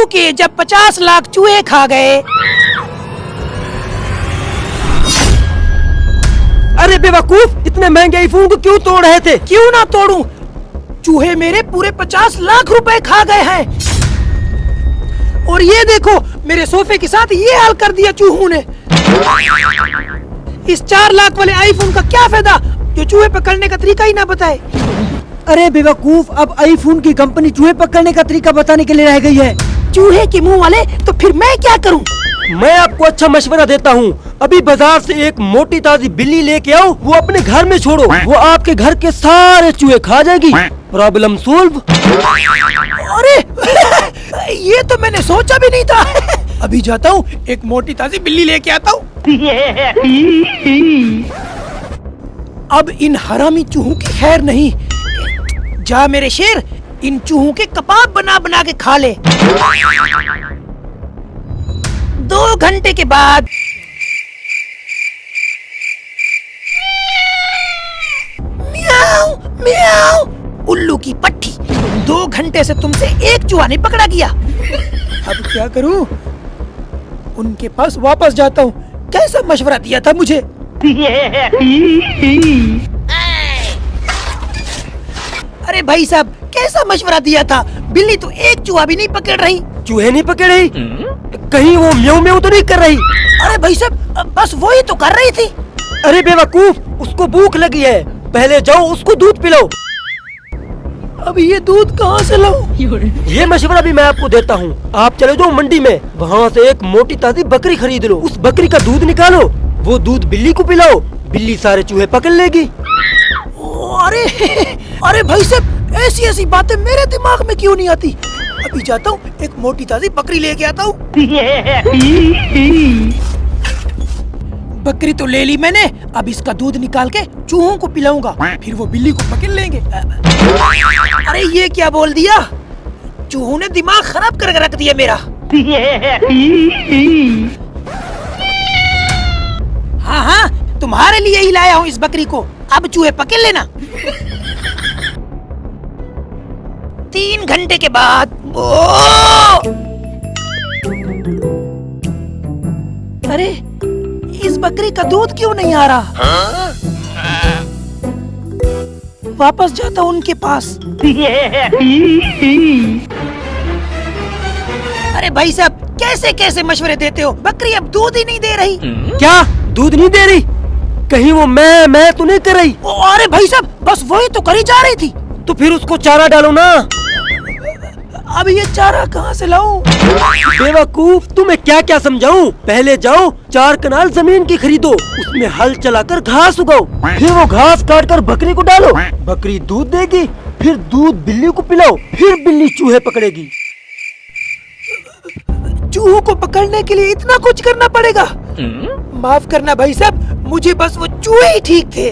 क्योंकि जब 50 लाख चूहे खा गए। अरे बेवकूफ, इतने महंगे आईफोन को क्यों तोड़ रहे थे? क्यों ना तोड़ूं? चूहे मेरे पूरे 50 लाख रुपए खा गए हैं। और ये देखो, मेरे सोफे के साथ ये हाल कर दिया चूहों ने। इस 4 लाख वाले आईफोन का क्या फायदा जो चूहे पकड़ने का तरीका ही ना बताए। अरे बेवकूफ, अब आईफोन की कंपनी चूहे पकड़ने का तरीका बताने के लिए रह गई है। चूहे के मुंह वाले, तो फिर मैं क्या करूं? मैं आपको अच्छा मशवरा देता हूँ, अभी बाजार से एक मोटी ताजी बिल्ली लेके आओ, वो अपने घर में छोड़ो, वो आपके घर के सारे चूहे खा जाएगी। Problem solve. अरे ये तो मैंने सोचा भी नहीं था। अभी जाता हूँ, एक मोटी ताजी बिल्ली लेके आता हूँ। अब इन हरामी चूहों की खैर नहीं। जा मेरे शेर, इन चूहों के कबाब बना बना के खा ले। 2 घंटे के बाद म्याऊ म्याऊ, उल्लू की पट्टी, 2 घंटे से तुमसे एक चूहा नहीं पकड़ा गया। अब क्या करूं? उनके पास वापस जाता हूँ। कैसा मशवरा दिया था मुझे? अरे भाई साहब, कैसा मशवरा दिया था? बिल्ली तो एक चूहा भी नहीं पकड़ रही। चूहे नहीं पकड़ रही? कहीं वो म्याऊ म्याऊ तो नहीं कर रही? अरे भाई साहब, बस वही तो कर रही थी। अरे बेवकूफ, उसको भूख लगी है, पहले जाओ उसको दूध पिलाओ। अब ये दूध कहाँ से लाऊं? ये मशवरा भी मैं आपको देता हूँ। आप चले जाओ मंडी में, वहाँ से एक मोटी ताजी बकरी खरीद लो, उस बकरी का दूध निकालो, वो दूध बिल्ली को पिलाओ, बिल्ली सारे चूहे पकड़ लेगी। अरे अरे भाई साहब, ऐसी ऐसी बातें मेरे दिमाग में क्यों नहीं आती? अभी जाता हूँ, एक मोटी ताजी बकरी लेके आता हूँ। बकरी तो ले ली मैंने, अब इसका दूध निकाल के चूहों को पिलाऊंगा, फिर वो बिल्ली को पकड़ लेंगे। अरे ये क्या बोल दिया? चूहों ने दिमाग खराब करके रख दिया मेरा। हाँ हाँ, तुम्हारे लिए ही लाया हूँ इस बकरी को, अब चूहे पकड़ लेना। 3 घंटे के बाद अरे इस बकरी का दूध क्यों नहीं आ रहा? वापस जाता हूँ उनके पास। अरे भाई साहब, कैसे कैसे मशवरे देते हो? बकरी अब दूध ही नहीं दे रही। क्या दूध नहीं दे रही? कहीं वो मैं तो नहीं कर रही? अरे भाई साहब, बस वही तो करी जा रही थी। तो फिर उसको चारा डालो ना। अब ये चारा कहाँ से लाऊं? बेवकूफ, तुम्हें क्या क्या समझाऊं? पहले जाओ 4 कनाल जमीन की खरीदो, उसमें हल चलाकर घास उगाओ, फिर वो घास काट कर बकरी को डालो, बकरी दूध देगी, फिर दूध बिल्ली को पिलाओ, फिर बिल्ली चूहे पकड़ेगी। चूहों को पकड़ने के लिए इतना कुछ करना पड़ेगा? माफ करना भाई साहब, मुझे बस वो चूहे ही ठीक थे।